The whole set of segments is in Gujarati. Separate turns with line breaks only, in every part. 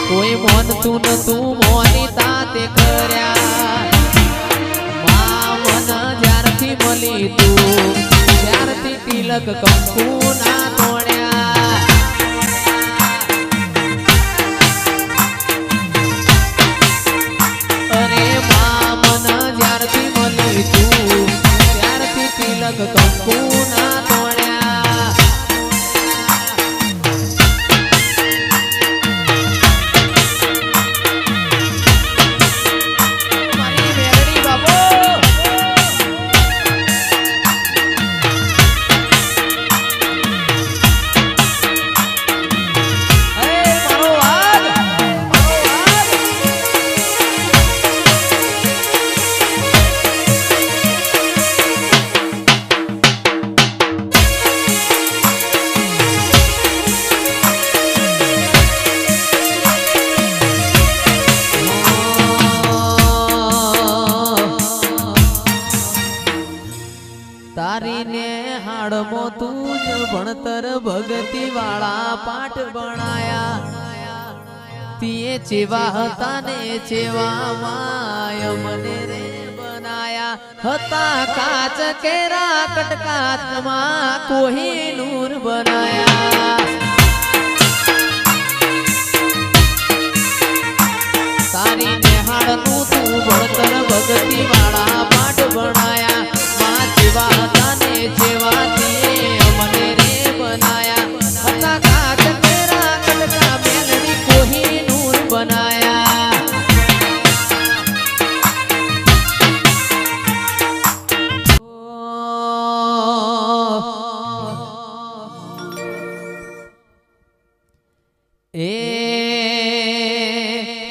કોઈ મોનતું ન તું મોની તાતે કર્યા મન જ્યારથી મળી તું ત્યારથી તિલક કંકુ ના તોડ્યા અરે મન જ્યારથી મળી તું ત્યારથી તિલક કંકુ ના તોડ્યા મારી મેરડી બાબો તારીને હાડમો તું જ ભણતર ભગતી વાળા પાઠ ભણાયા તીએ ચેવા હતા ને ચેવા માય મને રે બનાયા હતા કાચ કેરા કટકાતમાં કોહિનૂર બનાયા તારીને હાડનું તું ભણતર ભગતી વાળા પાઠ ભણાયા જેવા હતા ને જેવા તે મને રે બનાયા હતા કાચ કેરા કટકા મેલડી કોહિનૂર બનાયા એ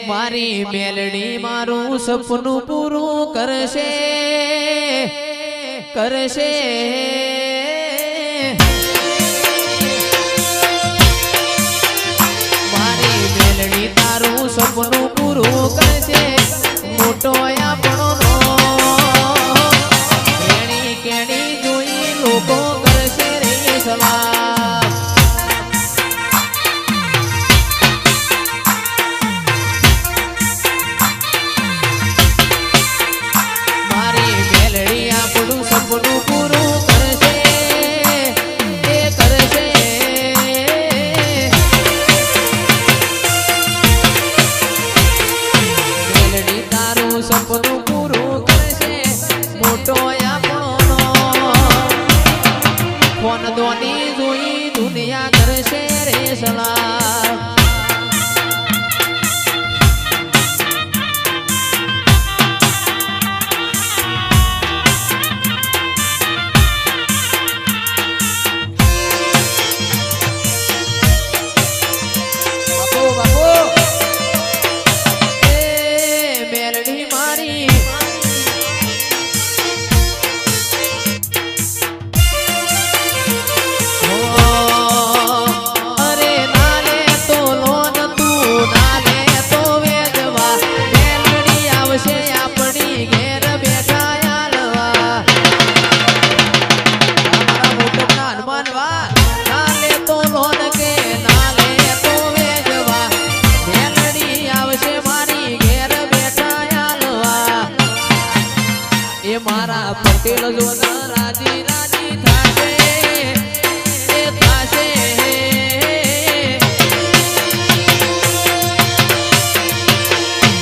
મારી મેલડી મારું સપનું પૂરું કરશે કરશે મારી મેલડી તારું સપનું પૂરું કરશે મોટો આપણો કેણી કેણી જોઈ લોકો કરશે રે સલામ મારી મેલડી આપણું સપનું પૂરું કરશે એ કરશે મેલડી તારું સપનું પૂરું કરશે મોટો આપણો ફોન દોની જોઈ દુનિયા કરશે રે સલામ મારા પટેલ જો રાજી રાજી થાશે એ થાશે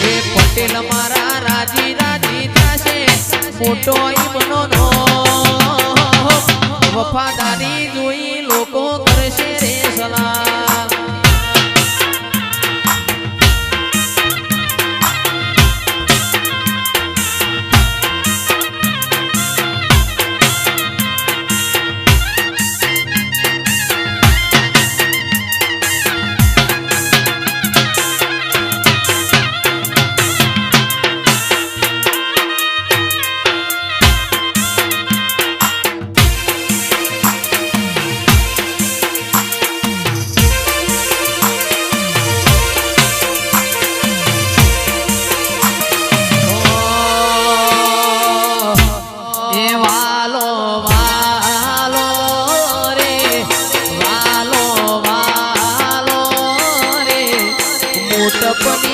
એ પટેલ મારા રાજી રાજી થાશે મોટો બનો નો વફાદારી જોઈ લોકો કરશે રે સલામ સપની